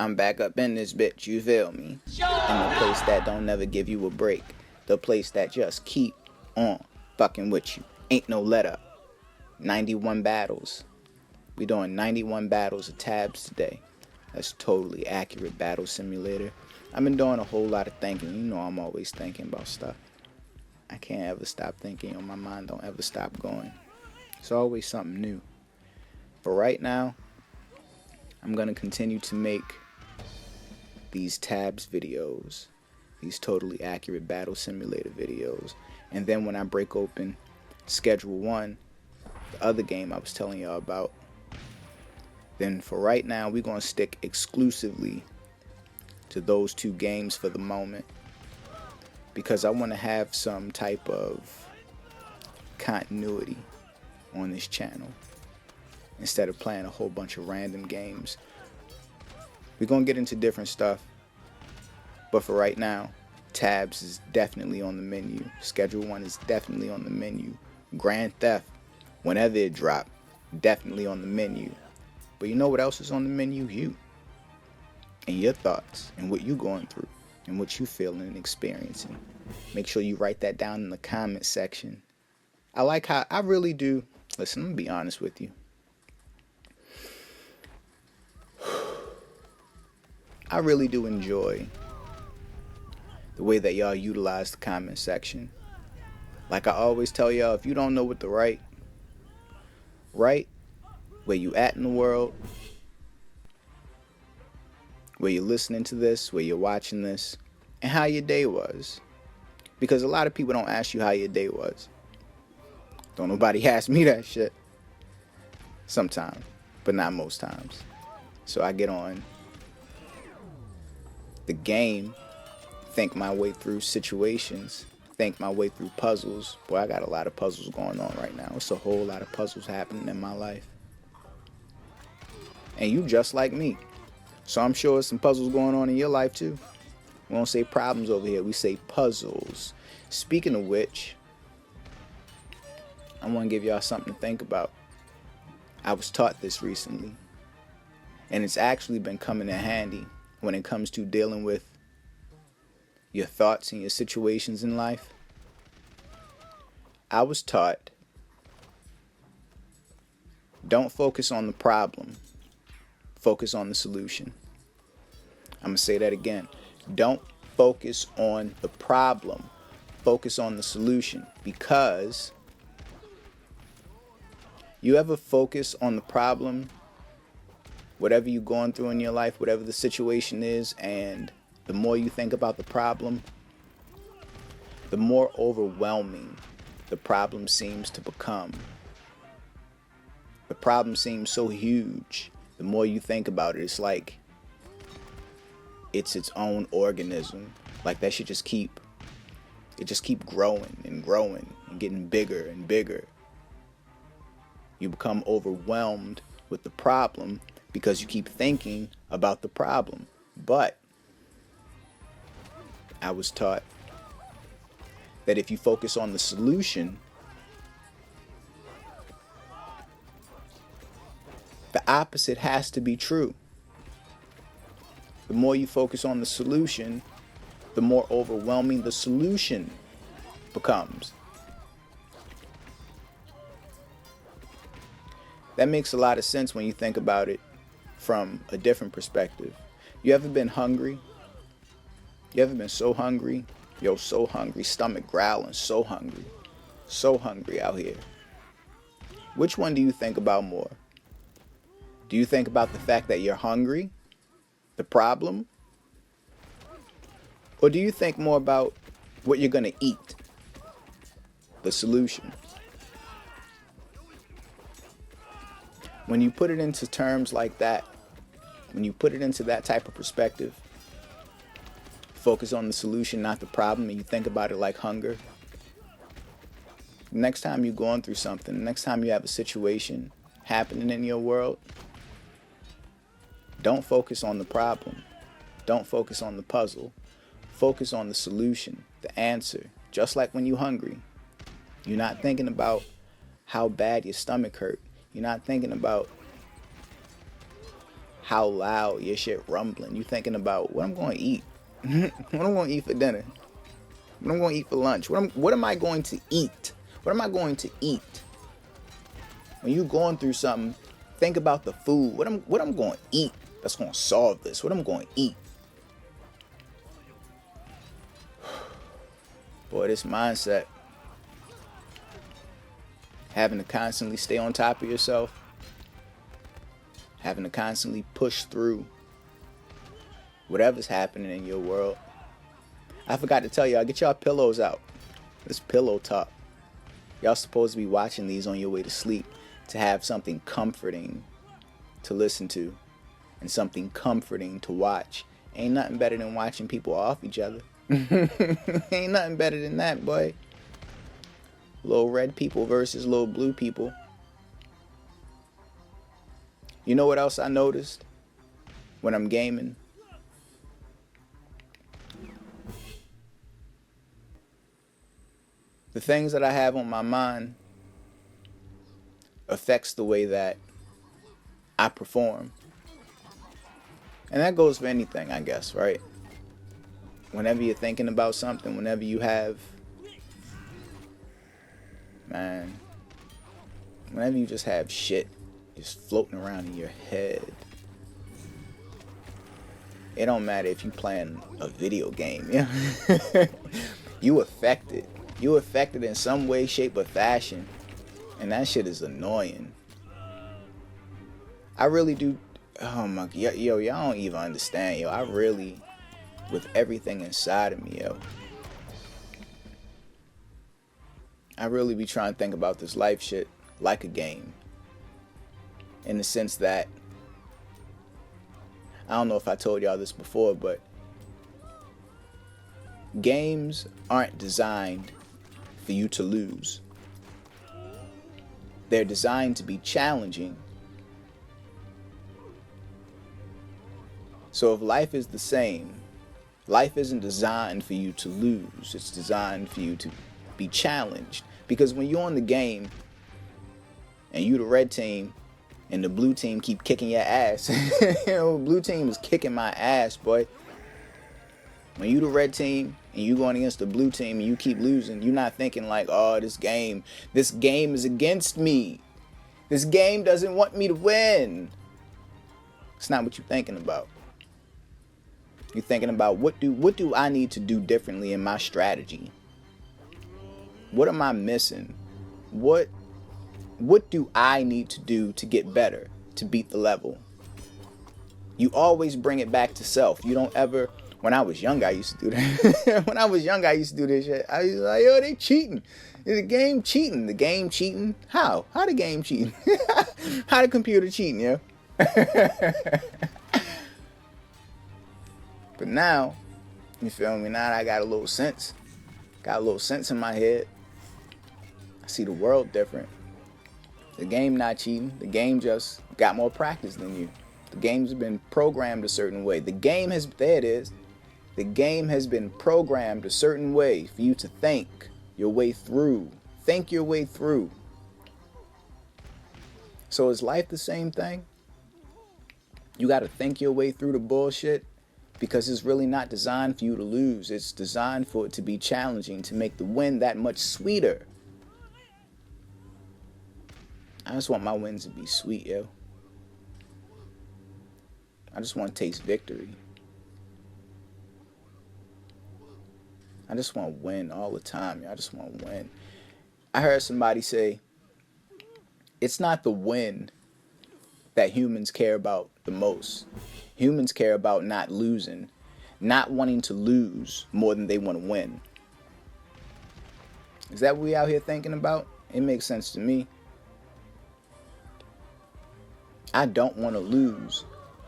I'm back up in this bitch, you feel me? In the place that don't never give you a break. The place that just keep on fucking with you. Ain't no let up. 91 battles. We doing 91 battles of tabs today. That's totally accurate battle simulator. I've been doing a whole lot of thinking. You know I'm always thinking about stuff. I can't ever stop thinking. My mind don't ever stop going. It's always something new. But right now, I'm going to continue to make these tabs videos, these totally accurate battle simulator videos. And then when I break open Schedule 1, the other game I was telling y'all about, then for right now, we're going to stick exclusively to those two games for the moment, because I want to have some type of continuity on this channel instead of playing a whole bunch of random games. We're going to get into different stuff, but for right now, tabs is definitely on the menu. Schedule 1 is definitely on the menu. Grand Theft, whenever it drop, definitely on the menu. But you know what else is on the menu? You. And your thoughts, and what you going through, and what you feeling and experiencing. Make sure you write that down in the comment section. I like how, I really do, listen, I'm going to be honest with you. I really do enjoy the way that y'all utilize the comment section. Like I always tell y'all, if you don't know what to write where you at in the world, where you're listening to this, where you're watching this, and how your day was. Because a lot of people don't ask you how your day was. Don't nobody ask me that shit. Sometimes, but not most times. So I get on the game, think my way through situations, think my way through puzzles. Boy, I got a lot of puzzles going on right now. It's a whole lot of puzzles happening in my life. And you just like me. So I'm sure there's some puzzles going on in your life too. We don't say problems over here, we say puzzles. Speaking of which, I want to give y'all something to think about. I was taught this recently, and it's actually been coming in handy when it comes to dealing with your thoughts and your situations in life. I was taught, don't focus on the problem, focus on the solution. I'm going to say that again. Don't focus on the problem, focus on the solution. Because you ever focus on the problem, whatever you're going through in your life, whatever the situation is, and the more you think about the problem, the more overwhelming the problem seems to become. The problem seems so huge. The more you think about it, it's like it's its own organism. Like that should just keep growing and growing and getting bigger and bigger. You become overwhelmed with the problem because you keep thinking about the problem. But I was taught that if you focus on the solution, the opposite has to be true. The more you focus on the solution, the more overwhelming the solution becomes. That makes a lot of sense when you think about it from a different perspective. You ever been hungry? You ever been so hungry? Yo, so hungry, stomach growling, so hungry out here. Which one do you think about more? Do you think about the fact that you're hungry, the problem? Or do you think more about what you're going to eat, the solution? When you put it into terms like that, when you put it into that type of perspective, focus on the solution, not the problem, and you think about it like hunger. Next time you're going through something, next time you have a situation happening in your world, don't focus on the problem. Don't focus on the puzzle. Focus on the solution, the answer. Just like when you're hungry, you're not thinking about how bad your stomach hurt. You're not thinking about how loud your shit rumbling. You thinking about what I'm going to eat. What I'm going to eat for dinner. What I'm going to eat for lunch. What am I going to eat? What am I going to eat? When you going through something, think about the food. What I'm going to eat that's going to solve this. What I'm going to eat. Boy, this mindset. Having to constantly stay on top of yourself. Having to constantly push through whatever's happening in your world. I forgot to tell y'all, get y'all pillows out. This pillow talk. Y'all supposed to be watching these on your way to sleep to have something comforting to listen to and something comforting to watch. Ain't nothing better than watching people off each other. Ain't nothing better than that, boy. Little red people versus little blue people. You know what else I noticed when I'm gaming? The things that I have on my mind affects the way that I perform. And that goes for anything, I guess, right? Whenever you're thinking about something, whenever you have, whenever you just have shit just floating around in your head, it don't matter if you playing a video game, yeah. You affected. You affected in some way, shape, or fashion. And that shit is annoying. I really do. Oh my God. Yo, y'all don't even understand, yo. I really, with everything inside of me, yo, I really be trying to think about this life shit like a game. In the sense that, I don't know if I told y'all this before, but games aren't designed for you to lose. They're designed to be challenging. So if life is the same, life isn't designed for you to lose. It's designed for you to be challenged. Because when you're on the game and you the red team and the blue team keep kicking your ass, you know, blue team is kicking my ass, boy. When you the red team and you going against the blue team and you keep losing, you're not thinking like, oh, this game is against me. This game doesn't want me to win. It's not what you're thinking about. You're thinking about what do I need to do differently in my strategy? What am I missing? What do I need to do to get better, to beat the level? You always bring it back to self. You don't ever. When I was young, I used to do that. When I was young, I used to do this shit. I was like, yo, they cheating. The game cheating. The game cheating. How? How the game cheating? How the computer cheating, yo? But now, you feel me? Now I got a little sense. Got a little sense in my head. I see the world different. The game not cheating. The game just got more practice than you. The game's been programmed a certain way. The game has, there it is. The game has been programmed a certain way for you to think your way through. Think your way through. So is life the same thing? You got to think your way through the bullshit because it's really not designed for you to lose. It's designed for it to be challenging, to make the win that much sweeter. I just want my wins to be sweet, yo. I just want to taste victory. I just want to win all the time. I just want to win. I heard somebody say, it's not the win that humans care about the most. Humans care about not losing, not wanting to lose more than they want to win. Is that what we out here thinking about? It makes sense to me. I don't want to lose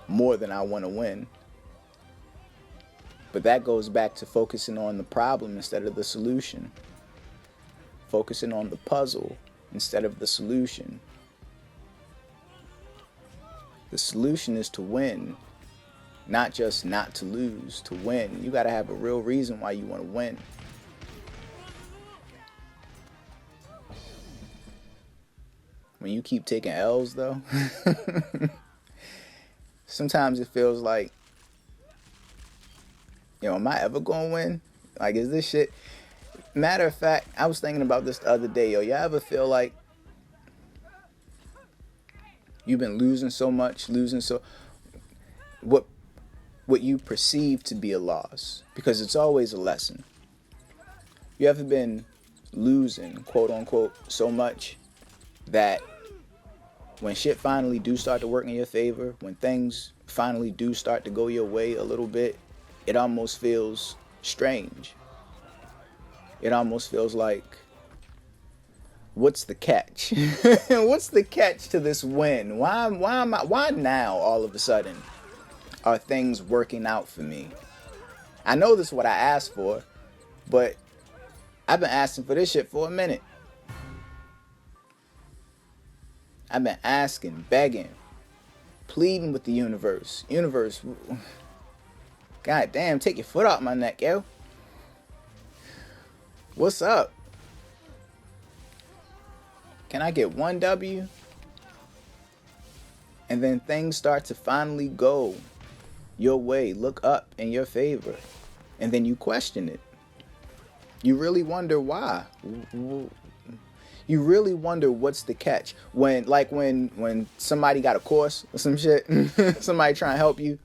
more than I want to win. But that goes back to focusing on the problem instead of the solution. Focusing on the puzzle instead of the solution. The solution is to win, not just not to lose. To win, you got to have a real reason why you want to win. When you keep taking L's though, Sometimes it feels like, am I ever gonna win? Like, is this shit? Matter of fact, I was thinking about this the other day, yo. Y'all ever feel like you've been losing so much, what you perceive to be a loss, because it's always a lesson. You ever been losing, quote unquote, so much that when shit finally do start to work in your favor, when things finally do start to go your way a little bit, it almost feels strange. It almost feels like, what's the catch? What's the catch to this win? Why now all of a sudden are things working out for me? I know this is what I asked for, but I've been asking for this shit for a minute. I've been asking, begging, pleading with the universe. Universe, god damn, take your foot off my neck, yo. What's up? Can I get one W? And then things start to finally go your way, look up in your favor. And then you question it. You really wonder why. You really wonder what's the catch. When somebody got a course or some shit, somebody trying to help you.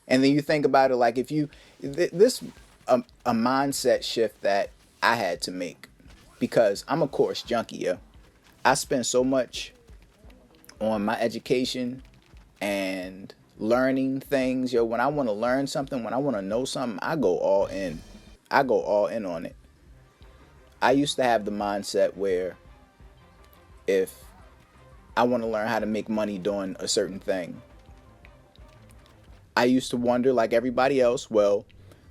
And then you think about it like, if you, this, a mindset shift that I had to make. Because I'm a course junkie, yo. I spend so much on my education and learning things, yo. When I want to learn something, when I want to know something, I go all in. I go all in on it. I used to have the mindset where if I want to learn how to make money doing a certain thing, I used to wonder, like everybody else, well,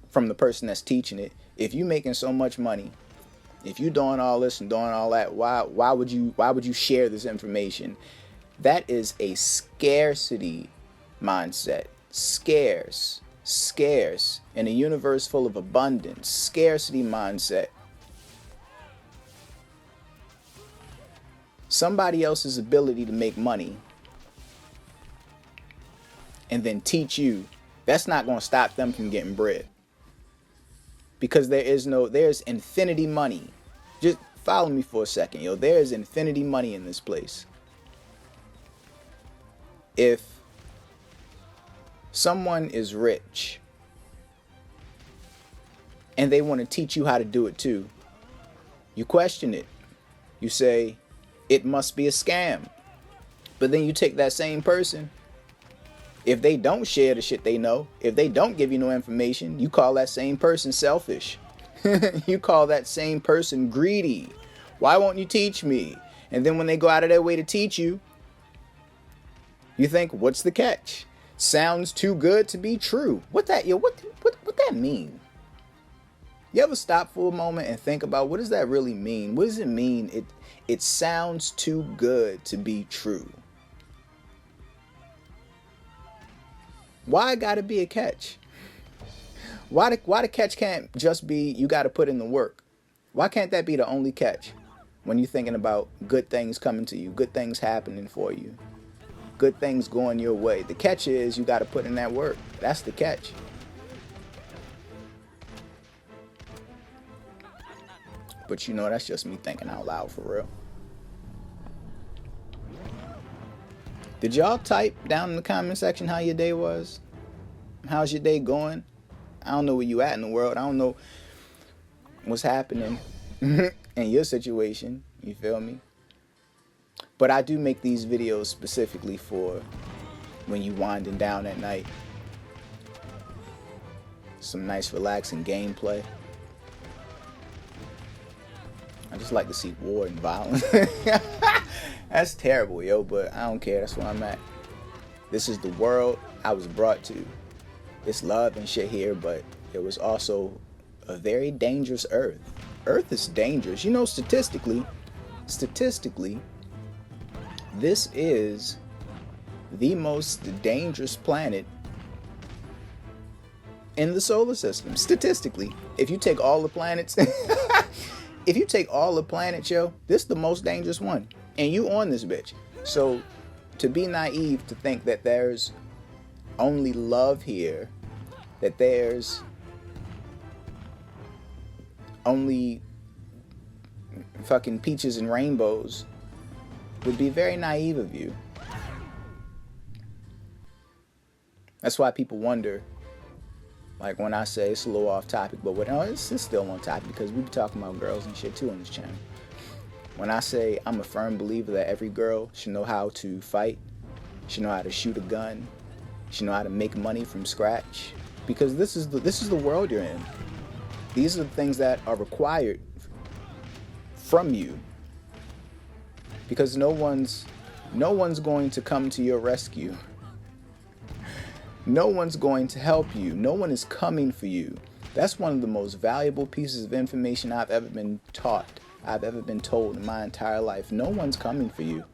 from the person that's teaching it, if you making so much money, if you doing all this and doing all that, why would you share this information? That is a scarcity mindset. Scarce in a universe full of abundance. Scarcity mindset. Somebody else's ability to make money and then teach you, that's not going to stop them from getting bread. Because there's infinity money. Just follow me for a second, yo. There is infinity money in this place. If someone is rich and they want to teach you how to do it too, you question it. You say, it must be a scam. But then you take that same person, if they don't share the shit they know, if they don't give you no information, you call that same person selfish. You call that same person greedy. Why won't you teach me? And then when they go out of their way to teach you, you think, what's the catch? Sounds too good to be true. What that mean? You ever stop for a moment and think about, what does that really mean? What does it mean? It sounds too good to be true. Why it gotta be a catch? Why the catch can't just be you gotta put in the work? Why can't that be the only catch when you're thinking about good things coming to you, good things happening for you, good things going your way? The catch is you gotta put in that work. That's the catch. But that's just me thinking out loud for real. Did y'all type down in the comment section how your day was? How's your day going? I don't know where you at in the world. I don't know what's happening in your situation. You feel me? But I do make these videos specifically for when you winding down at night. Some nice relaxing gameplay. I just like to see war and violence. That's terrible, yo, but I don't care. That's where I'm at. This is the world I was brought to. It's love and shit here, but it was also a very dangerous earth. Earth is dangerous. Statistically, this is the most dangerous planet in the solar system. Statistically, if you take all the planets, yo, this is the most dangerous one. And you on this bitch. So to be naive to think that there's only love here, that there's only fucking peaches and rainbows, would be very naive of you. That's why people wonder, like when I say it's a little off topic, but it's still on topic because we be talking about girls and shit too on this channel. When I say I'm a firm believer that every girl should know how to fight, should know how to shoot a gun, should know how to make money from scratch, because this is the world you're in. These are the things that are required from you, because no one's going to come to your rescue. No one's going to help you. No one is coming for you. That's one of the most valuable pieces of information I've ever been taught, I've ever been told in my entire life. No one's coming for you.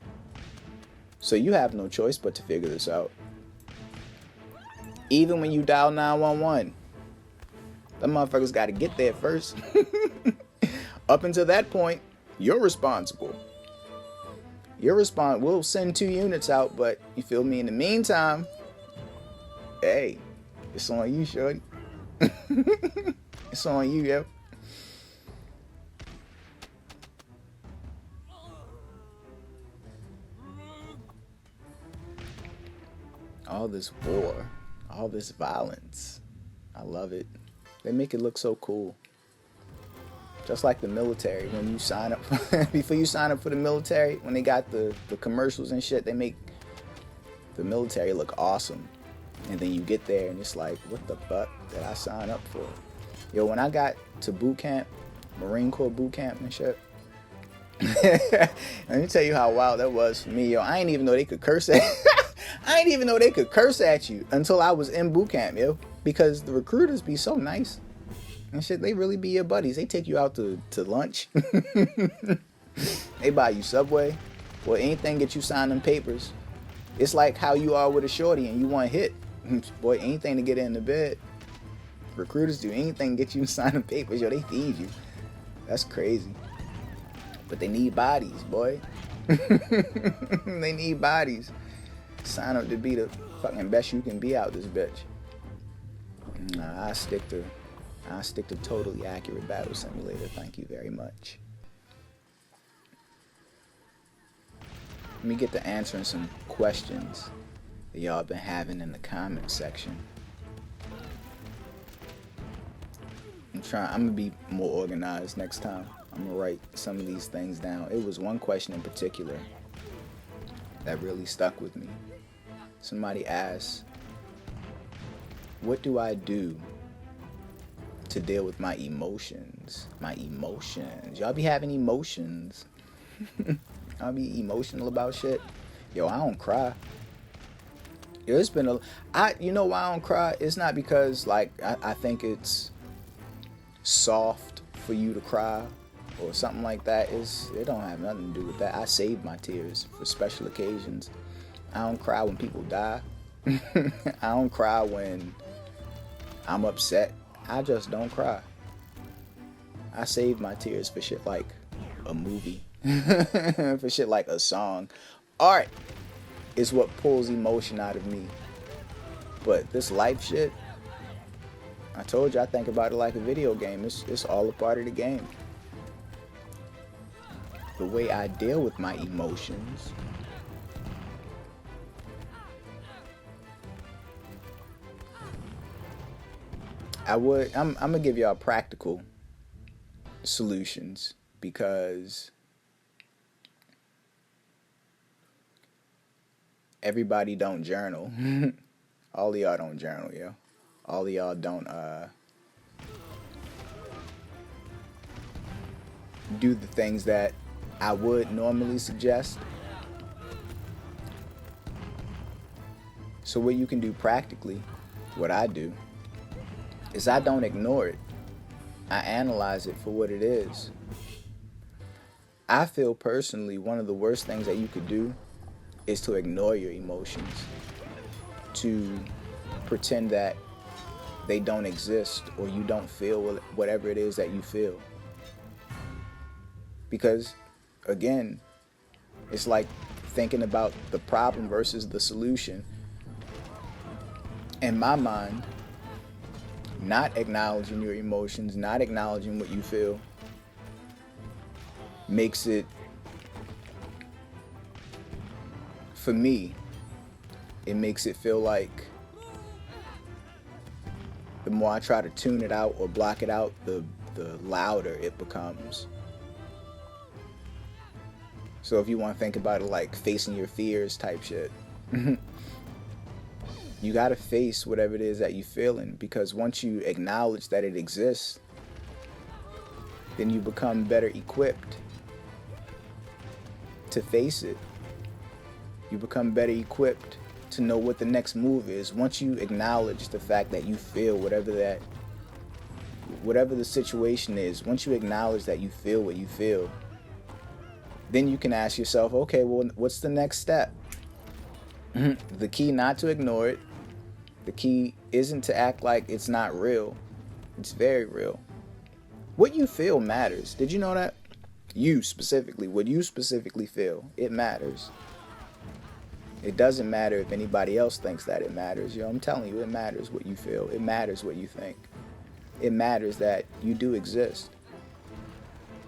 So you have no choice but to figure this out. Even when you dial 911, them motherfuckers got to get there first. Up until that point, you're responsible. We'll send 2 units out, but you feel me? In the meantime, hey, it's on you, shorty. It's on you, yo. All this war, all this violence, I love it. They make it look so cool. Just like the military, when you sign up, before you sign up for the military, when they got the commercials and shit, they make the military look awesome. And then you get there and it's like, what the fuck did I sign up for? Yo, when I got to boot camp, Marine Corps boot camp and shit, let me tell you how wild that was for me, yo. I didn't even know they could curse at I didn't even know they could curse at you until I was in boot camp, yo. Because the recruiters be so nice and shit. They really be your buddies. They take you out to lunch. They buy you Subway or anything, get you sign them papers. It's like how you are with a shorty and you want hit. Boy, anything to get in the bed. Recruiters do anything to get you to sign them papers. Yo, they feed you. That's crazy. But they need bodies, boy. They need bodies. Sign up to be the fucking best you can be out this bitch. Nah, I stick to totally accurate battle simulator. Thank you very much. Let me get to answering some questions that y'all been having in the comment section. I'm gonna be more organized next time. I'm gonna write some of these things down. It was one question in particular that really stuck with me. Somebody asked, what do I do to deal with my emotions? My emotions. Y'all be having emotions. I'll be emotional about shit. Yo, I don't cry. Yo, it's been you know why I don't cry? It's not because like I think it's soft for you to cry or something like that. It don't have nothing to do with that. I save my tears for special occasions. I don't cry when people die. I don't cry when I'm upset. I just don't cry. I save my tears for shit like a movie. For shit like a song. Art is what pulls emotion out of me. But this life shit, I told you I think about it like a video game. It's all a part of the game. The way I deal with my emotions I'm gonna give y'all practical solutions because everybody don't journal. All of y'all don't journal, yo. All of y'all don't do the things that I would normally suggest. So what you can do practically, what I do, is I don't ignore it. I analyze it for what it is. I feel personally one of the worst things that you could do is to ignore your emotions, to pretend that they don't exist or you don't feel whatever it is that you feel. Because, again, it's like thinking about the problem versus the solution. In my mind, not acknowledging your emotions, not acknowledging what you feel, makes it, for me, it makes it feel like the more I try to tune it out or block it out, the louder it becomes. So if you want to think about it like facing your fears type shit, you got to face whatever it is that you're feeling, because once you acknowledge that it exists, then you become better equipped to face it. You become better equipped to know what the next move is. Once you acknowledge the fact that you feel whatever the situation is, once you acknowledge that you feel what you feel, then you can ask yourself, okay, well, what's the next step? The key not to ignore it. The key isn't to act like it's not real. It's very real. What you feel matters. Did you know that? You specifically, what you specifically feel, it matters. It doesn't matter if anybody else thinks that it matters. Yo, I'm telling you, it matters what you feel. It matters what you think. It matters that you do exist.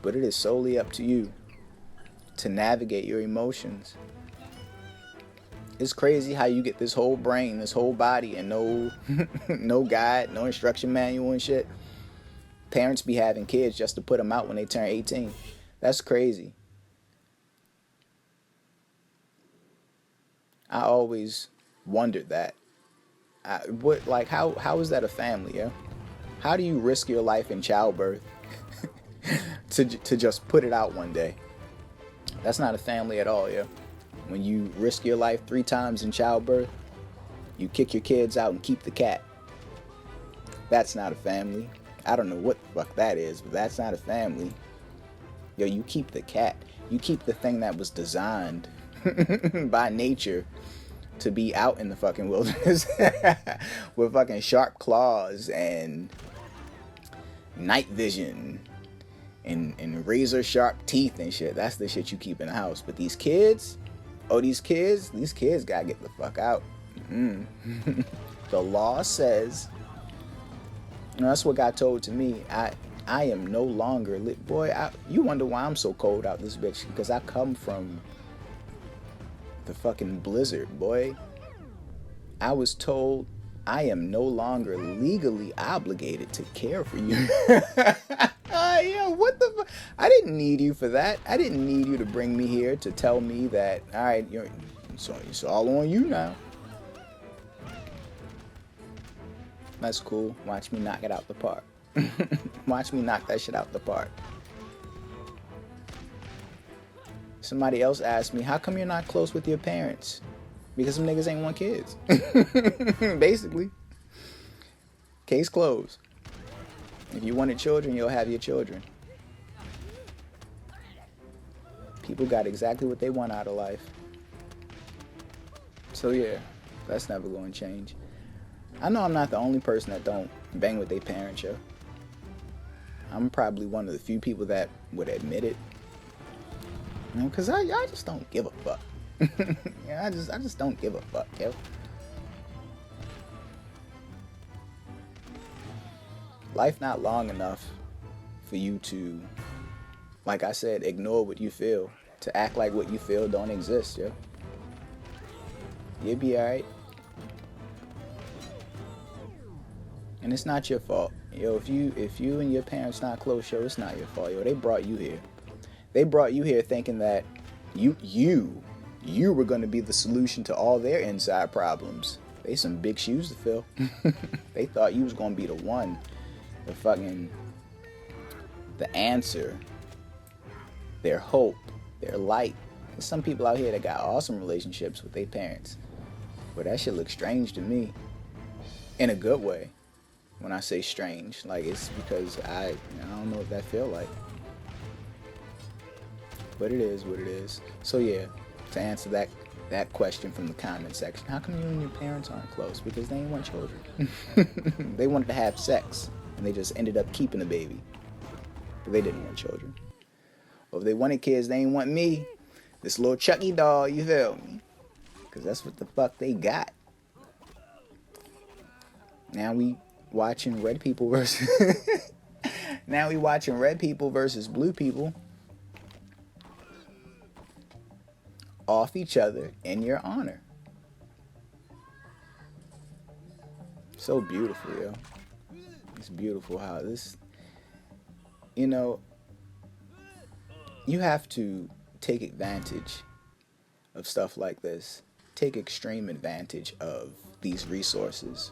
But it is solely up to you to navigate your emotions. It's crazy how you get this whole brain, this whole body, and no guide, no instruction manual and shit. Parents be having kids just to put them out when they turn 18. That's crazy. I always wondered that. How is that a family, yeah? How do you risk your life in childbirth to just put it out one day? That's not a family at all, yeah? When you risk your life 3 times in childbirth, you kick your kids out and keep the cat. That's not a family. I don't know what the fuck that is, but that's not a family. Yo, you keep the cat. You keep the thing that was designed by nature to be out in the fucking wilderness with fucking sharp claws and night vision and razor sharp teeth and shit. That's the shit you keep in the house. But these kids, these kids gotta get the fuck out. The law says, that's what got told to me. I am no longer lit. Boy, you wonder why I'm so cold out this bitch, because I come from the fucking blizzard, boy. I was told I am no longer legally obligated to care for you. Yeah, what the fuck? I didn't need you for that. I didn't need you to bring me here to tell me that, all right, it's all on you now. That's cool. Watch me knock it out the park. Watch me knock that shit out the park. Somebody else asked me, how come you're not close with your parents? Because some niggas ain't want kids. Basically. Case closed. If you wanted children, you'll have your children. People got exactly what they want out of life. So yeah, that's never going to change. I know I'm not the only person that don't bang with their parents, yo. I'm probably one of the few people that would admit it. Because I just don't give a fuck. I just don't give a fuck, yo. Life not long enough for you to, like I said, ignore what you feel, to act like what you feel don't exist, yo. You'll be alright. And it's not your fault. Yo, if you and your parents not close, yo, it's not your fault, yo. They brought you here. They brought you here thinking that you were going to be the solution to all their inside problems. They some big shoes to fill. They thought you was going to be the one, the answer, their hope, their light. There's some people out here that got awesome relationships with their parents. But that shit looks strange to me. In a good way. When I say strange, like, it's because I don't know what that feel like. But it is what it is. So yeah, to answer that question from the comment section, how come you and your parents aren't close? Because they ain't want children. They wanted to have sex, and they just ended up keeping the baby. But they didn't want children. Or if they wanted kids, they ain't want me. This little Chucky doll, you feel me? Because that's what the fuck they got. Now we watching red people versus now we watching red people versus blue people off each other in your honor. So beautiful, yo. It's beautiful how this, you know, you have to take advantage of stuff like this. Take extreme advantage of these resources.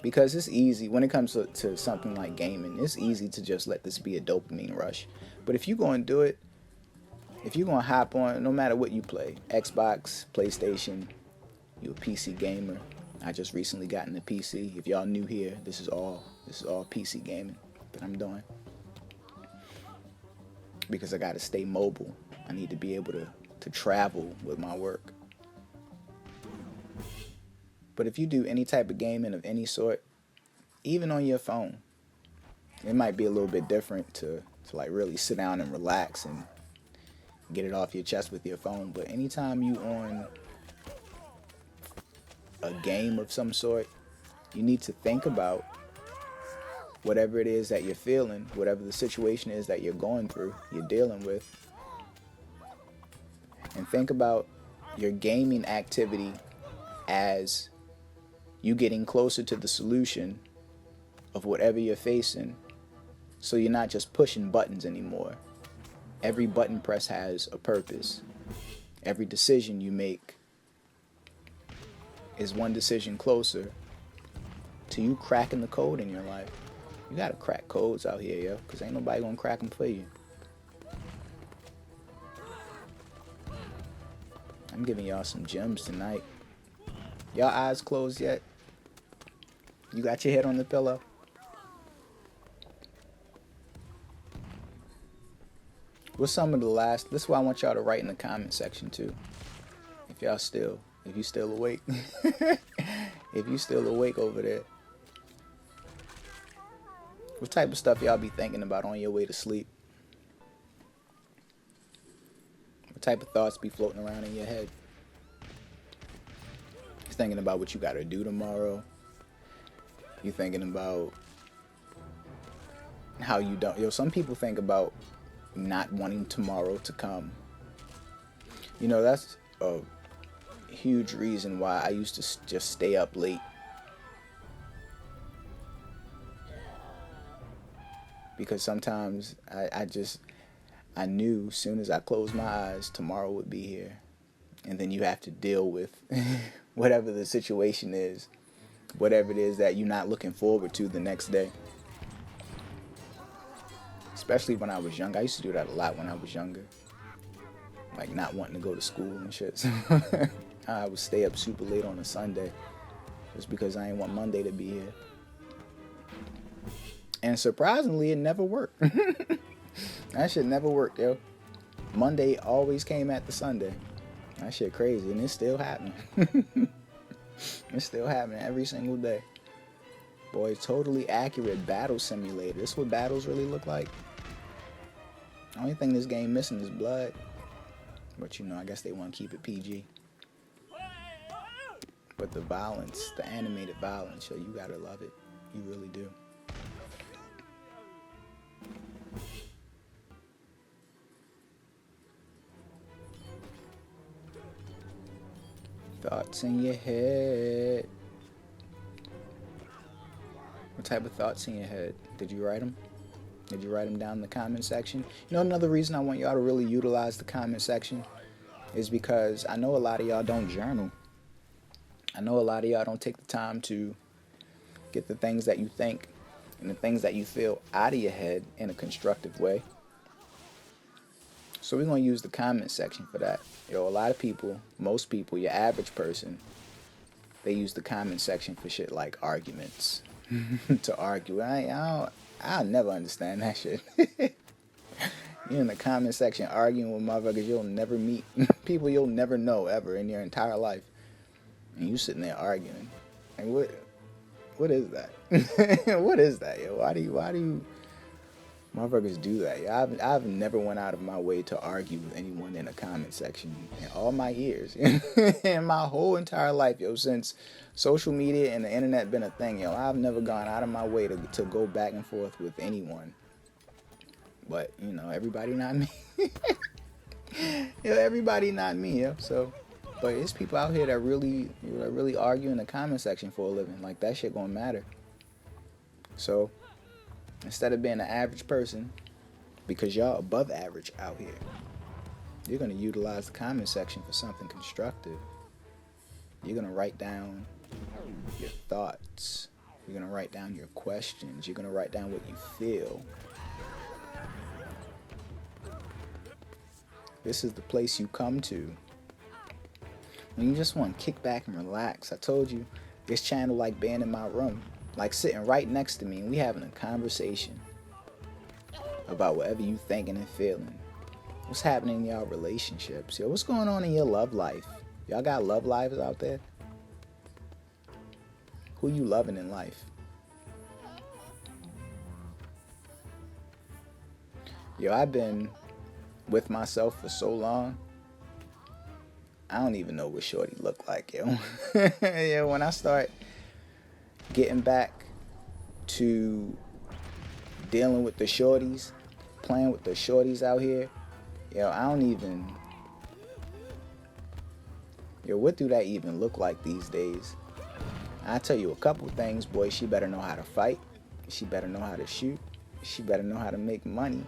Because it's easy, when it comes to something like gaming, it's easy to just let this be a dopamine rush. But if you're going to do it, if you're going to hop on, no matter what you play, Xbox, PlayStation, you're a PC gamer. I just recently got into PC. If y'all new here, this is all PC gaming that I'm doing. Because I got to stay mobile. I need to be able to travel with my work. But if you do any type of gaming of any sort, even on your phone, it might be a little bit different to like really sit down and relax and get it off your chest with your phone. But anytime you on a game of some sort, you need to think about whatever it is that you're feeling, whatever the situation is that you're going through, you're dealing with, and think about your gaming activity as you getting closer to the solution of whatever you're facing, so you're not just pushing buttons anymore. Every button press has a purpose. Every decision you make is one decision closer to you cracking the code in your life. You gotta crack codes out here, yo, because ain't nobody gonna crack them for you. I'm giving y'all some gems tonight. Y'all eyes closed yet? You got your head on the pillow? What's some of the last... This is what I want y'all to write in the comment section too. If you still awake. If you still awake over there. What type of stuff y'all be thinking about on your way to sleep? What type of thoughts be floating around in your head? You thinking about what you gotta do tomorrow? You thinking about how you don't... Yo, some people think about not wanting tomorrow to come. You know, that's a huge reason why I used to just stay up late. Because sometimes I knew as soon as I closed my eyes, tomorrow would be here. And then you have to deal with whatever the situation is, whatever it is that you're not looking forward to the next day. Especially when I was young. I used to do that a lot when I was younger. Like not wanting to go to school and shit. So I would stay up super late on a Sunday just because I didn't want Monday to be here. And surprisingly, it never worked. That shit never worked, yo. Monday always came after Sunday. That shit crazy, and it's still happening. It's still happening every single day. Boy, totally accurate battle simulator. This is what battles really look like. The only thing this game missing is blood. But you know, I guess they want to keep it PG. But the violence, the animated violence, yo, you gotta love it. You really do. Thoughts in your head. What type of thoughts in your head? Did you write them? Did you write them down in the comment section? You know, another reason I want y'all to really utilize the comment section is because I know a lot of y'all don't journal. I know a lot of y'all don't take the time to get the things that you think and the things that you feel out of your head in a constructive way. So we're going to use the comment section for that. Yo, a lot of people, most people, your average person, they use the comment section for shit like arguments. To argue. I'll never understand that shit. You're in the comment section arguing with motherfuckers you'll never meet. People you'll never know ever in your entire life. And you sitting there arguing. And what is that? What is that, yo? Motherfuckers do that. Yeah, I've never went out of my way to argue with anyone in a comment section in all my years. In my whole entire life, yo, since social media and the internet been a thing, yo, I've never gone out of my way to go back and forth with anyone. But, you know, everybody not me. Yo, everybody not me, yo. So, but it's people out here that really argue in the comment section for a living. Like, that shit gonna matter. So, instead of being an average person, because y'all above average out here, you're going to utilize the comment section for something constructive. You're going to write down your thoughts. You're going to write down your questions. You're going to write down what you feel. This is the place you come to when you just want to kick back and relax. I told you, this channel like being in my room, like sitting right next to me, and we having a conversation about whatever you thinking and feeling. What's happening in y'all relationships? Yo, what's going on in your love life? Y'all got love lives out there? Who you loving in life? Yo, I've been with myself for so long, I don't even know what shorty look like, yo. Yeah, when I start getting back to dealing with the shorties, playing with the shorties out here, yo, I don't even, yo, what do that even look like these days? I tell you a couple things, boy. She better know how to fight. She better know how to shoot. She better know how to make money.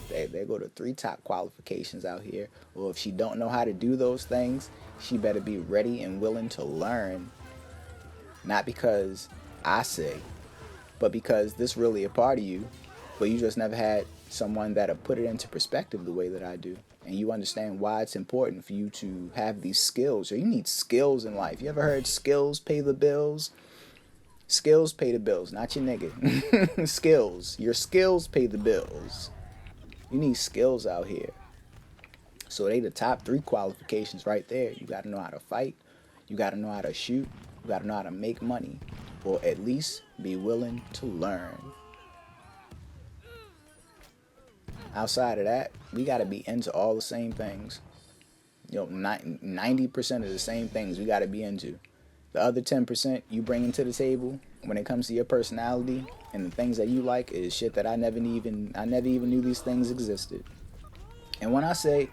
They go to 3 top qualifications out here. Or if she don't know how to do those things, she better be ready and willing to learn. Not because I say, but because this really a part of you, but you just never had someone that'll put it into perspective the way that I do. And you understand why it's important for you to have these skills. Or you need skills in life. You ever heard skills pay the bills? Skills pay the bills, not your nigga. Skills. Your skills pay the bills. You need skills out here. So they the top 3 qualifications right there. You got to know how to fight. You got to know how to shoot. You got to know how to make money. Or at least be willing to learn. Outside of that, we got to be into all the same things. You know, 90% of the same things we got to be into. The other 10% you bring into the table when it comes to your personality and the things that you like is shit that I never even knew these things existed. And when I say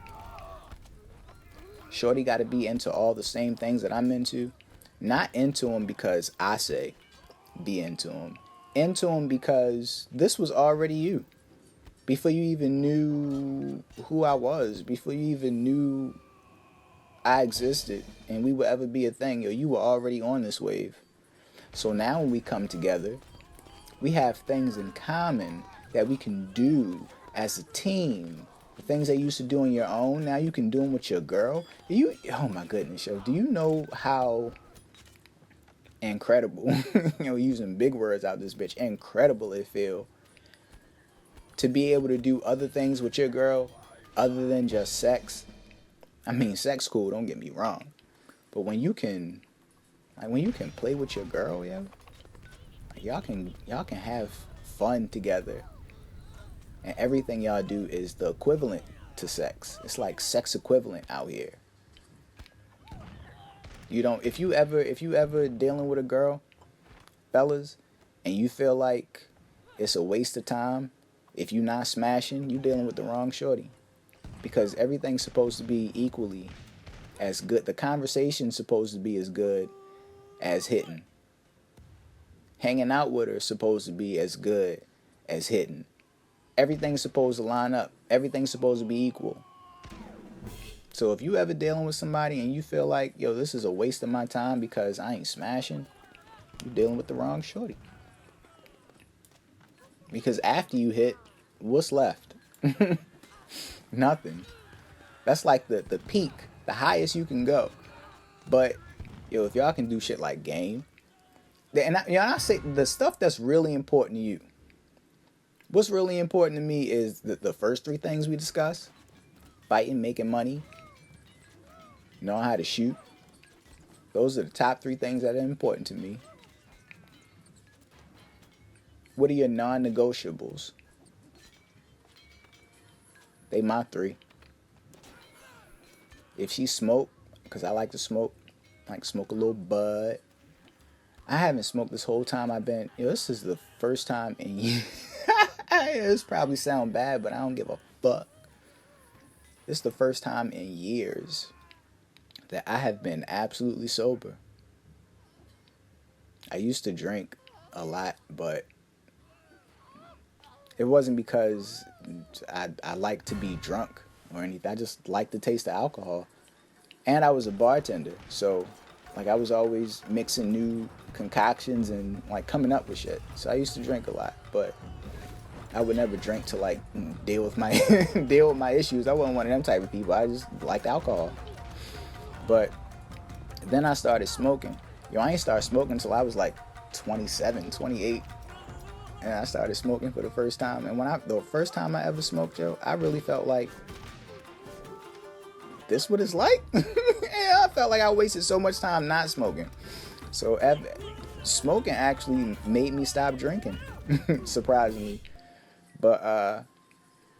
shorty got to be into all the same things that I'm into, not into them because I say be into them. Into them because this was already you. Before you even knew who I was, before you even knew I existed and we would ever be a thing, yo, you were already on this wave. So now when we come together, we have things in common that we can do as a team. The things that you used to do on your own, now you can do them with your girl. Oh my goodness, yo, do you know how incredible, you know, using big words out this bitch, incredible it feel to be able to do other things with your girl other than just sex? I mean, sex cool, don't get me wrong. But when you can play with your girl, yo, y'all can have fun together. And everything y'all do is the equivalent to sex. It's like sex equivalent out here. You don't if you ever dealing with a girl, fellas, and you feel like it's a waste of time, if you not smashing, you dealing with the wrong shorty. Because everything's supposed to be equally as good. The conversation's supposed to be as good as hitting. Hanging out with her is supposed to be as good as hitting. Everything's supposed to line up. Everything's supposed to be equal. So if you ever dealing with somebody and you feel like, yo, this is a waste of my time because I ain't smashing, you're dealing with the wrong shorty. Because after you hit, what's left? Nothing. That's like the peak, the highest you can go. But, yo, if y'all can do shit like game, and I say the stuff that's really important to you. What's really important to me is the first 3 things we discussed. Fighting, making money, knowing how to shoot. Those are the top 3 things that are important to me. What are your non-negotiables? They my three. If she smoke, because I like to smoke, like smoke a little bud. I haven't smoked this whole time I've been. This is the first time in years. This probably sound bad, but I don't give a fuck. This is the first time in years that I have been absolutely sober. I used to drink a lot, but it wasn't because I like to be drunk or anything. I just like the taste of alcohol. And I was a bartender, so like I was always mixing new concoctions and like coming up with shit. So I used to drink a lot, but I would never drink to like deal with my deal with my issues. I wasn't one of them type of people. I just liked alcohol. But then I started smoking. I ain't started smoking until I was like 27, 28. And I started smoking for the first time. And the first time I ever smoked, I really felt like, this what it's like? Yeah, I felt like I wasted so much time not smoking. So smoking actually made me stop drinking, surprisingly. But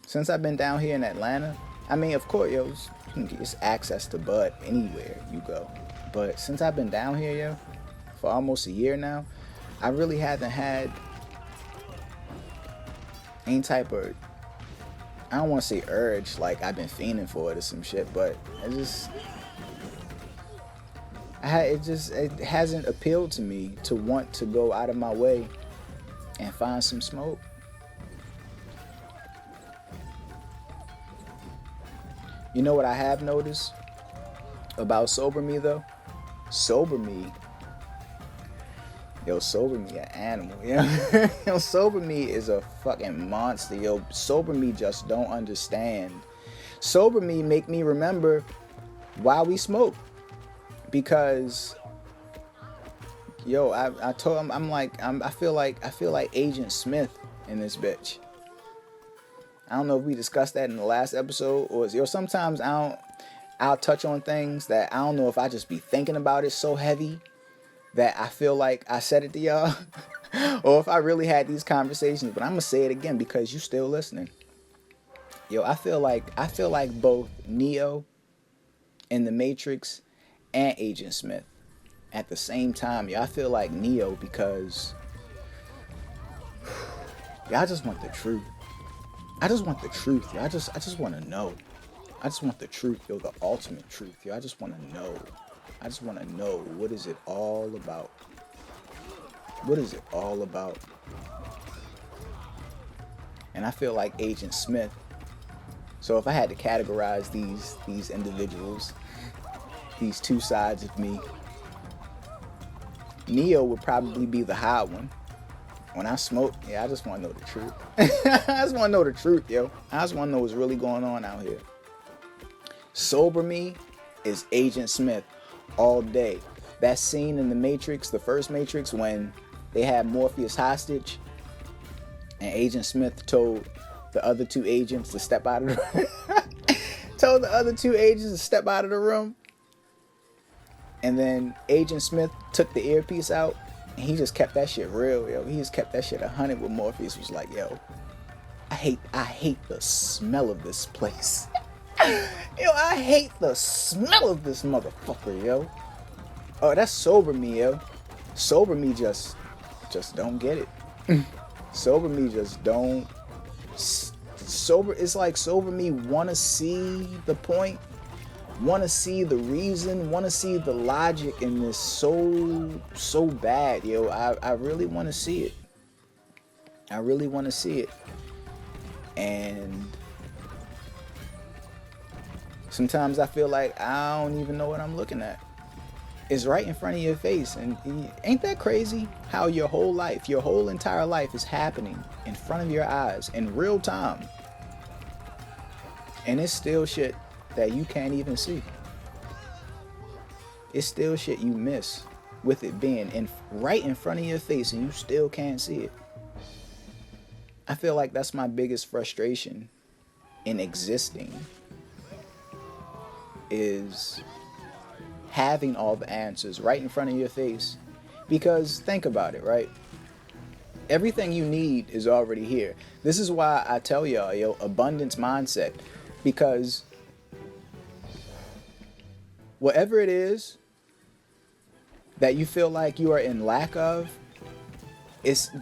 since I've been down here in Atlanta, I mean, of course, you can get access to bud anywhere you go. But since I've been down here, for almost a year now, I really haven't had any type of, I don't want to say urge, like I've been fiending for it or some shit, but it hasn't appealed to me to want to go out of my way and find some smoke. You know what I have noticed about sober me though? Sober me an animal, sober me is a fucking monster, sober me just don't understand. Sober me make me remember why we smoke, because I told him, I feel like Agent Smith in this bitch. I don't know if we discussed that in the last episode, or sometimes I'll touch on things that I don't know if I just be thinking about it so heavy that I feel like I said it to y'all, or if I really had these conversations. But I'm gonna say it again because you still listening. I feel like both Neo in the Matrix and Agent Smith at the same time. I feel like Neo because I just want the truth. I just want the truth. I just want to know. I just want the truth, the ultimate truth. I just want to know. I just want to know, what is it all about? What is it all about? And I feel like Agent Smith. So if I had to categorize these individuals, these two sides of me, Neo would probably be the high one. When I smoke, I just want to know the truth. I just want to know the truth, I just want to know what's really going on out here. Sober me is Agent Smith all day. That scene in the Matrix, the first Matrix, when they had Morpheus hostage and Agent Smith told the other two agents to step out of the room. Told the other two agents to step out of the room. And then Agent Smith took the earpiece out and he just kept that shit real, He just kept that shit 100 with Morpheus. Was like, I hate the smell of this place. I hate the smell of this motherfucker, Oh, that's sober me, Sober me just don't get it. Sober me just don't. It's like sober me wanna see the point, wanna see the reason, wanna see the logic in this so bad, I really wanna see it. I really wanna see it. And sometimes I feel like I don't even know what I'm looking at. It's right in front of your face. And ain't that crazy how your whole life, your whole entire life is happening in front of your eyes in real time. And it's still shit that you can't even see. It's still shit you miss with it being right in front of your face and you still can't see it. I feel like that's my biggest frustration in existing, is having all the answers right in front of your face. Because think about it, right? Everything you need is already here. This is why I tell y'all, abundance mindset. Because whatever it is that you feel like you are in lack of,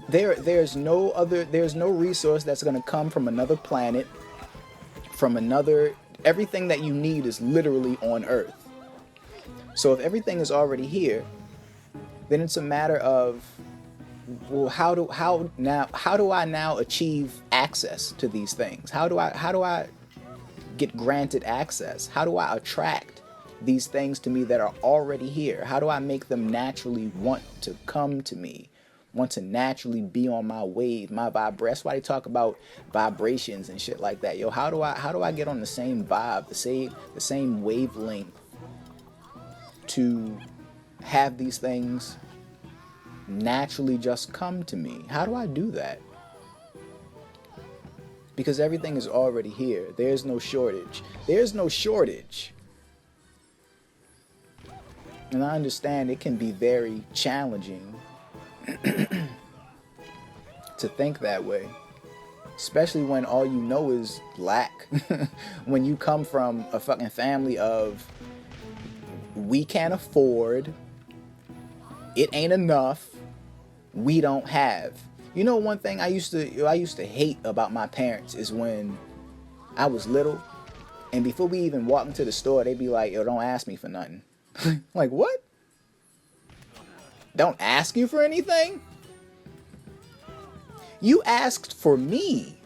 there's no resource that's going to come from another planet, from another. Everything that you need is literally on Earth. So if everything is already here, then it's a matter of, well, how do I now achieve access to these things? How do I get granted access? How do I attract these things to me that are already here? How do I make them naturally want to come to me? Want to naturally be on my wave, my vibration? That's why they talk about vibrations and shit like that. Yo, how do I get on the same vibe, the same wavelength to have these things naturally just come to me? How do I do that? Because everything is already here. There's no shortage. There's no shortage. And I understand it can be very challenging to think that way, especially when all you know is lack. When you come from a fucking family of, we can't afford, it ain't enough, we don't have. You know, one thing I used to hate about my parents is when I was little, and before we even walk into the store, they'd be like, yo, don't ask me for nothing. Like, what? Don't ask you for anything? You asked for me,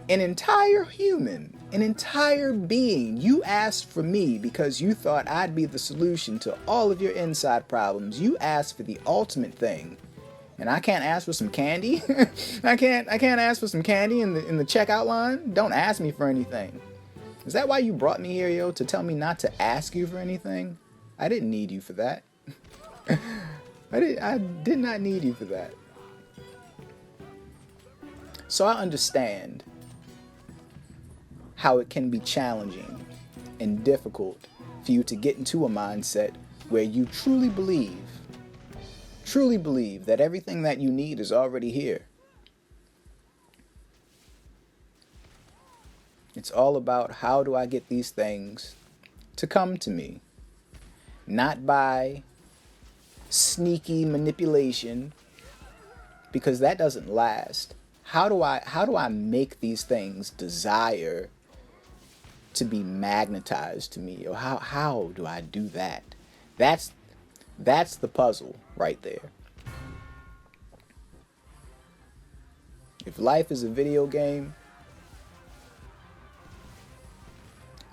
an entire human, an entire being. You asked for me because you thought I'd be the solution to all of your inside problems. You asked for the ultimate thing. And I can't ask for some candy? I can't ask for some candy in the checkout line? Don't ask me for anything. Is that why you brought me here, yo? To tell me not to ask you for anything? I didn't need you for that. I did not need you for that. So I understand how it can be challenging and difficult for you to get into a mindset where you truly believe that everything that you need is already here. It's all about, how do I get these things to come to me? Not by sneaky manipulation, because that doesn't last. How do I make these things desire to be magnetized to me? Or how do I do that? That's the puzzle right there. If life is a video game,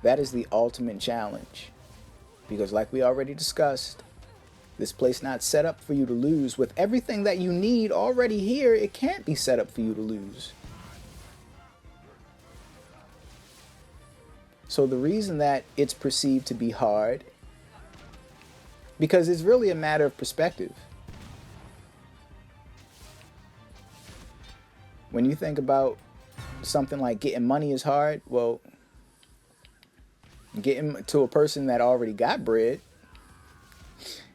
that is the ultimate challenge. Because like we already discussed, this place not set up for you to lose. With everything that you need already here, it can't be set up for you to lose. So the reason that it's perceived to be hard, because it's really a matter of perspective. When you think about something like getting money is hard, well, getting to a person that already got bread,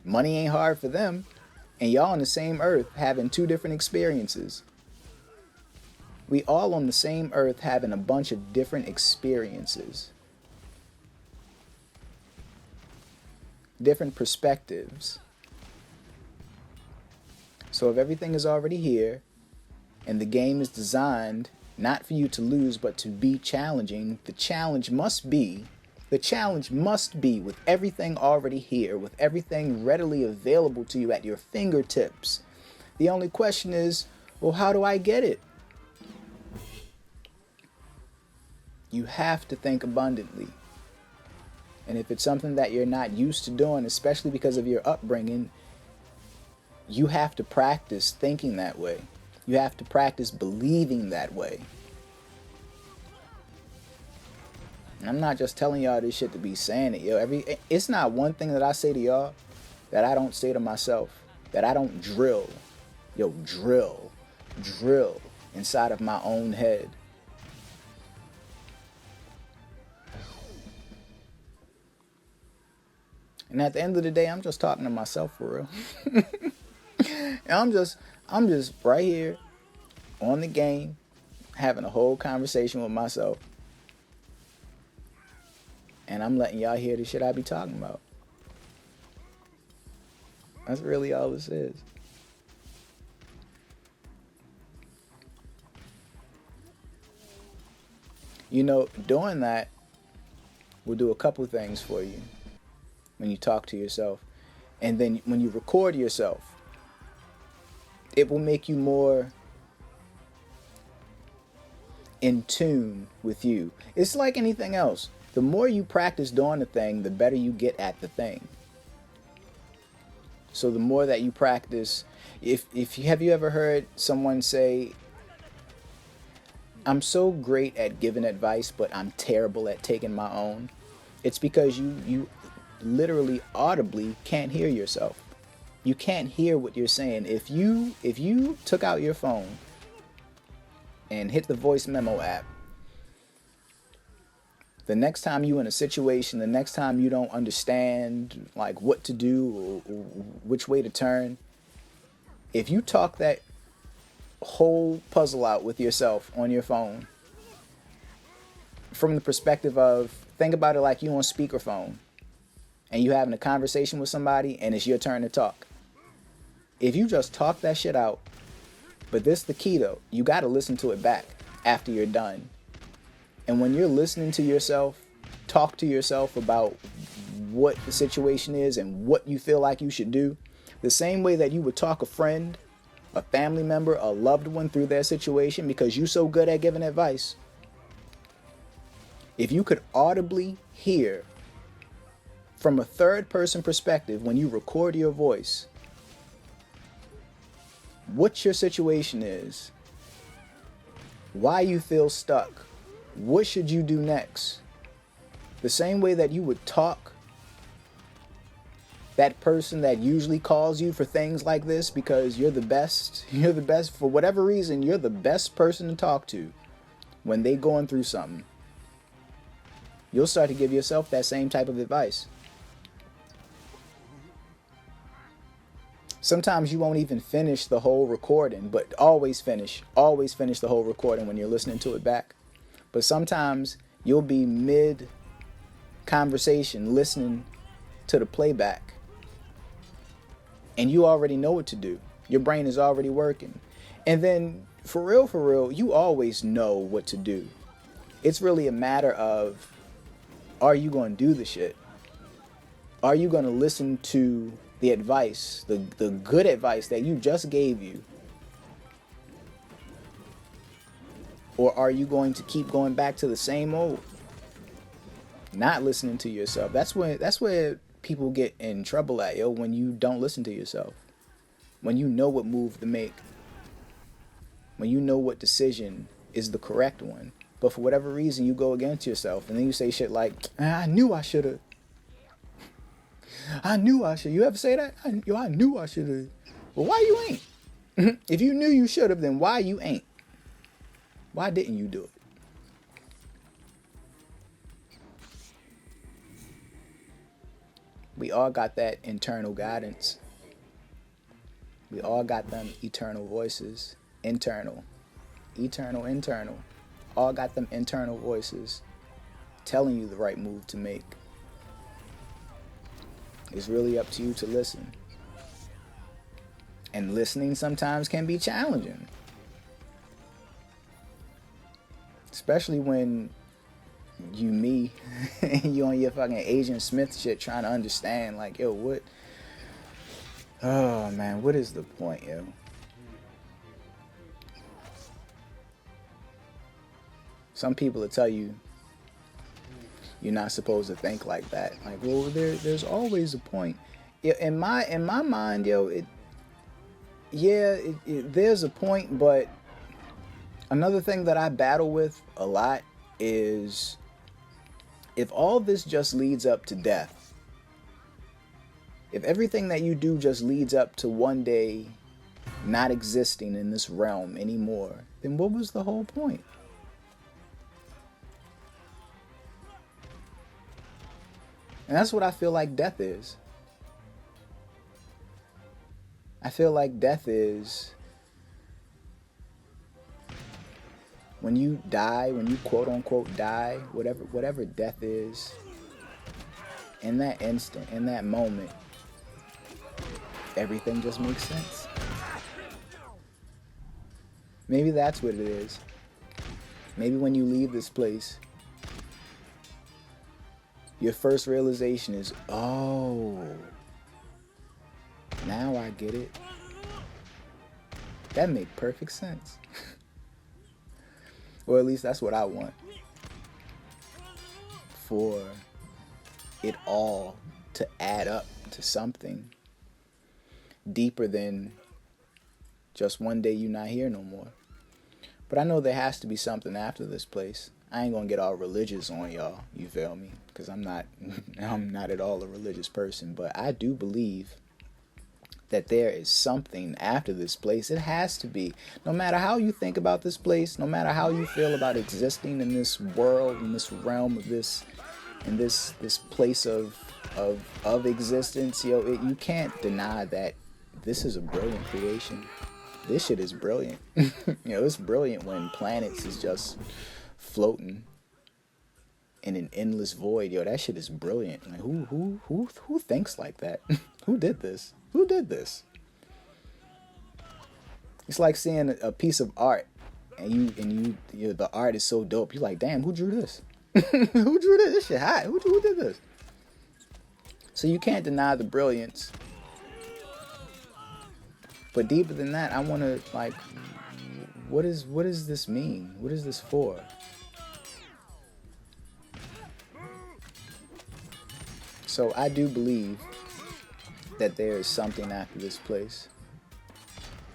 money ain't hard for them. And y'all on the same earth having two different experiences. We all on the same earth having a bunch of different experiences. Different perspectives. So if everything is already here, and the game is designed not for you to lose, but to be challenging, the challenge must be, with everything already here, with everything readily available to you at your fingertips. The only question is, well, how do I get it? You have to think abundantly. And if it's something that you're not used to doing, especially because of your upbringing, you have to practice thinking that way. You have to practice believing that way. And I'm not just telling y'all this shit to be saying it, yo. It's not one thing that I say to y'all that I don't say to myself, that I don't drill. Yo, drill inside of my own head. And at the end of the day, I'm just talking to myself for real. And I'm just right here on the game, having a whole conversation with myself. And I'm letting y'all hear the shit I be talking about. That's really all this is. You know, doing that will do a couple things for you when you talk to yourself. And then when you record yourself, it will make you more in tune with you. It's like anything else. The more you practice doing the thing, the better you get at the thing. So the more that you practice, if you have you ever heard someone say, I'm so great at giving advice, but I'm terrible at taking my own. It's because you literally audibly can't hear yourself. You can't hear what you're saying. If you took out your phone and hit the voice memo app, the next time you in a situation, the next time you don't understand like what to do or which way to turn, if you talk that whole puzzle out with yourself on your phone from the perspective of, think about it like you on speakerphone and you having a conversation with somebody and it's your turn to talk. If you just talk that shit out, but this the key though, you got to listen to it back after you're done. And when you're listening to yourself, talk to yourself about what the situation is and what you feel like you should do, the same way that you would talk a friend, a family member, a loved one through their situation because you're so good at giving advice. If you could audibly hear from a third person perspective when you record your voice what your situation is, why you feel stuck, what should you do next, the same way that you would talk that person that usually calls you for things like this because you're the best for whatever reason, you're the best person to talk to when they going through something, you'll start to give yourself that same type of advice. Sometimes you won't even finish the whole recording, but always finish the whole recording when you're listening to it back. But sometimes you'll be mid conversation listening to the playback and you already know what to do. Your brain is already working. And then for real, you always know what to do. It's really a matter of, are you going to do the shit? Are you going to listen to the advice, the good advice that you just gave you? Or are you going to keep going back to the same old? Not listening to yourself. That's where people get in trouble at, yo, when you don't listen to yourself. When you know what move to make. When you know what decision is the correct one. But for whatever reason, you go against yourself. And then you say shit like, I knew I should have. I knew I should. You ever say that? I knew I should have. Well, why you ain't? If you knew you should have, then why you ain't? Why didn't you do it? We all got that internal guidance. We all got them eternal voices. Internal. All got them internal voices telling you the right move to make. It's really up to you to listen. And listening sometimes can be challenging. Especially when you on your fucking Agent Smith shit trying to understand, like, yo, what? Oh, man, what is the point, yo? Some people will tell you you're not supposed to think like that. Like, well, there's always a point. In my mind, yo, there's a point, but another thing that I battle with a lot is, if all this just leads up to death, if everything that you do just leads up to one day not existing in this realm anymore, then what was the whole point? And that's what I feel like death is. I feel like death is when you die, when you quote unquote die, whatever death is, in that instant, in that moment, everything just makes sense. Maybe that's what it is. Maybe when you leave this place, your first realization is, oh, now I get it. That made perfect sense. Or at least that's what I want. For it all to add up to something deeper than just one day you're not here no more. But I know there has to be something after this place. I ain't gonna get all religious on y'all, you feel me? Because I'm not at all a religious person, but I do believe that there is something after this place. It has to be. No matter how you think about this place, no matter how you feel about existing in this world, in this realm of this, in this place of existence, you can't deny that this is a brilliant creation. This shit is brilliant. It's brilliant when planets is just floating in an endless void. That shit is brilliant. Like who thinks like that? Who did this? Who did this? It's like seeing a piece of art, and the art is so dope. You're like, damn, who drew this? Who drew this? This shit hot. Who did this? So you can't deny the brilliance. But deeper than that, I want to, like, what does this mean? What is this for? So I do believe that there is something after this place.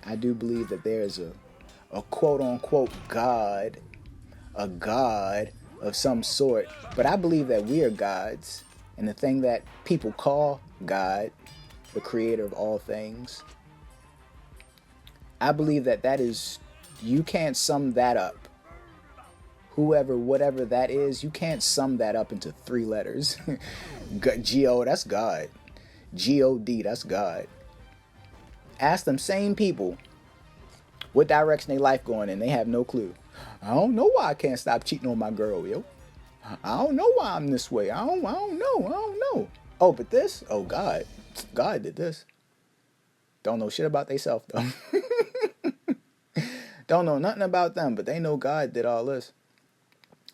I do believe that there is a quote-unquote God, a God of some sort. But I believe that we are gods. And the thing that people call God, the creator of all things, I believe that is, you can't sum that up. Whatever that is, you can't sum that up into 3 letters. G-O, that's God. G-O-D, that's God. Ask them same people what direction their life going in. They have no clue. I don't know why I can't stop cheating on my girl, yo. I don't know why I'm this way. I don't know. Oh, but this? Oh, God. God did this. Don't know shit about theyself, though. Don't know nothing about them, but they know God did all this.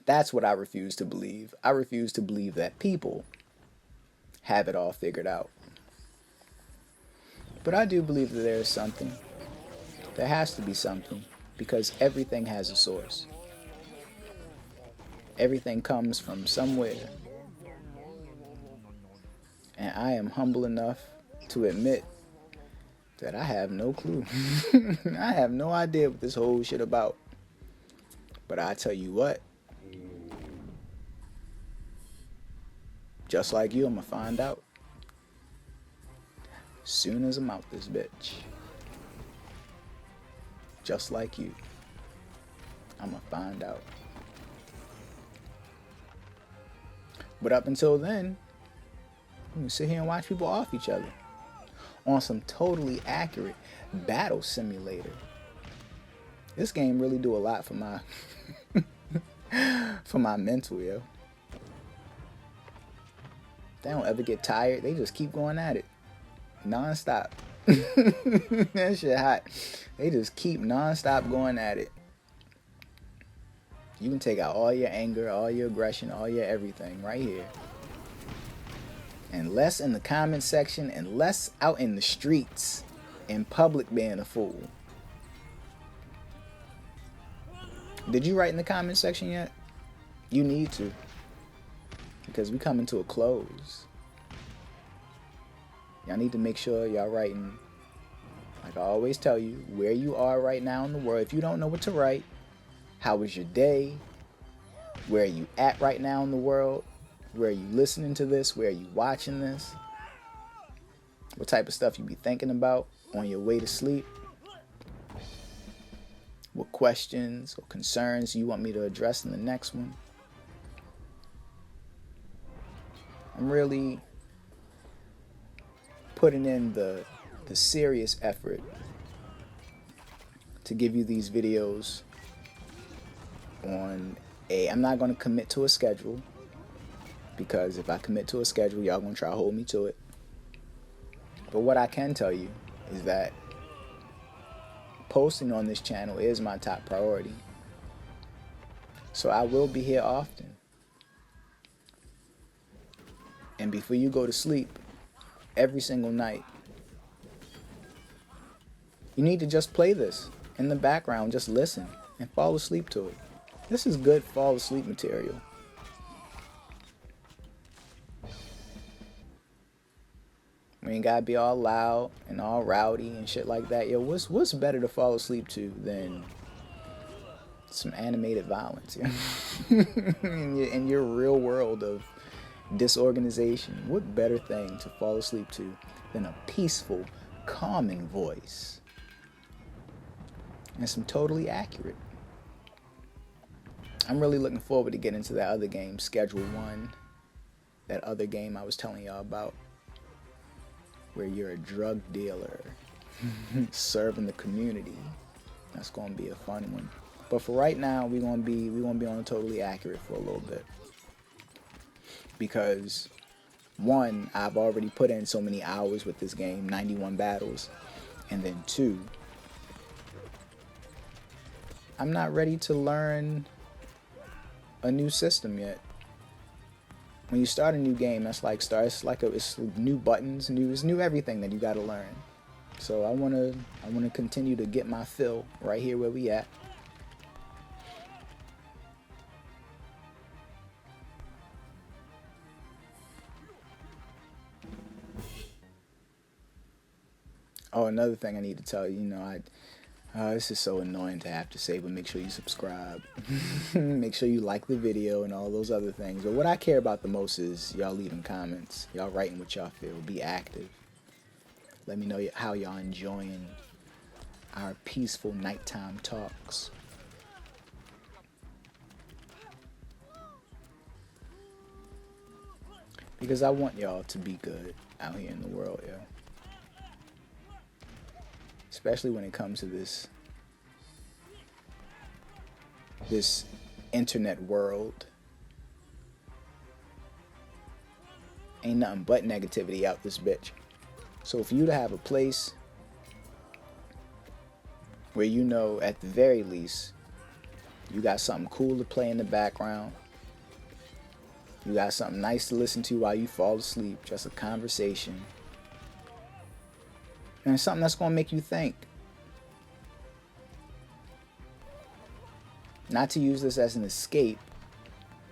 That's what I refuse to believe. I refuse to believe that people have it all figured out. But I do believe that there is something. There has to be something, because everything has a source. Everything comes from somewhere. And I am humble enough to admit that I have no clue. I have no idea what this whole shit about. But I tell you what, just like you, I'm gonna find out. Soon as I'm out this bitch. Just like you, I'm gonna find out. But up until then, you can sit here and watch people off each other on some totally accurate battle simulator. This game really do a lot for my for my mental, yo. They don't ever get tired. They just keep going at it non-stop. That shit hot. They just keep non-stop going at it. You can take out all your anger, all your aggression, all your everything right here. And less in the comment section, and less out in the streets, in public, being a fool. Did you write in the comment section yet? You need to. Because we coming to a close. Y'all need to make sure y'all writing, like I always tell you, where you are right now in the world. If you don't know what to write, how was your day? Where are you at right now in the world? Where are you listening to this? Where are you watching this? What type of stuff you be thinking about on your way to sleep? What questions or concerns you want me to address in the next one? I'm really putting in the serious effort to give you these videos on I'm not going to commit to a schedule. because if I commit to a schedule, y'all gonna try to hold me to it. But what I can tell you is that posting on this channel is my top priority. So I will be here often. And before you go to sleep, every single night, you need to just play this in the background, just listen and fall asleep to it. This is good fall asleep material. We ain't gotta be all loud and all rowdy and shit like that. Yo, what's better to fall asleep to than some animated violence? In your real world of disorganization, what better thing to fall asleep to than a peaceful, calming voice? And some totally accurate. I'm really looking forward to getting into that other game, Schedule 1. That other game I was telling y'all about, where you're a drug dealer serving the community. That's gonna be a fun one. But for right now, we're gonna be on Totally Accurate for a little bit. Because one, I've already put in so many hours with this game, 91 battles. And then two, I'm not ready to learn a new system yet. When you start a new game, it's new buttons, it's new everything that you got to learn. So I wanna continue to get my fill right here where we at. Oh, another thing I need to tell you, this is so annoying to have to say, but make sure you subscribe. Make sure you like the video and all those other things. But what I care about the most is y'all leaving comments. Y'all writing what y'all feel. Be active. Let me know how y'all enjoying our peaceful nighttime talks. Because I want y'all to be good out here in the world, yo. Especially when it comes to this internet world. Ain't nothing but negativity out this bitch. So for you to have a place where at the very least, you got something cool to play in the background, you got something nice to listen to while you fall asleep, just a conversation, and something that's going to make you think. Not to use this as an escape,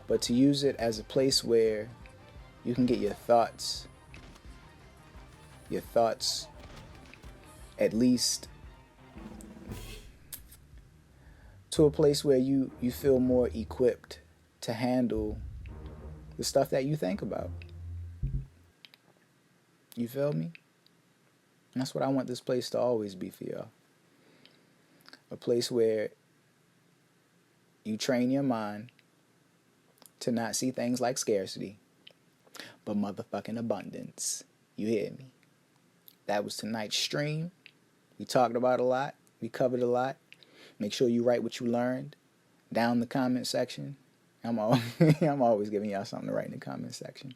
but to use it as a place where you can get your thoughts at least to a place where you feel more equipped to handle the stuff that you think about. You feel me? And that's what I want this place to always be for y'all. A place where you train your mind to not see things like scarcity, but motherfucking abundance. You hear me? That was tonight's stream. We talked about a lot. We covered a lot. Make sure you write what you learned down in the comment section. I'm always giving y'all something to write in the comment section.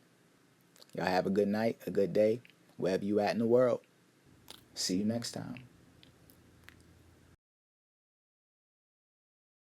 Y'all have a good night, a good day, wherever you at in the world. See you next time.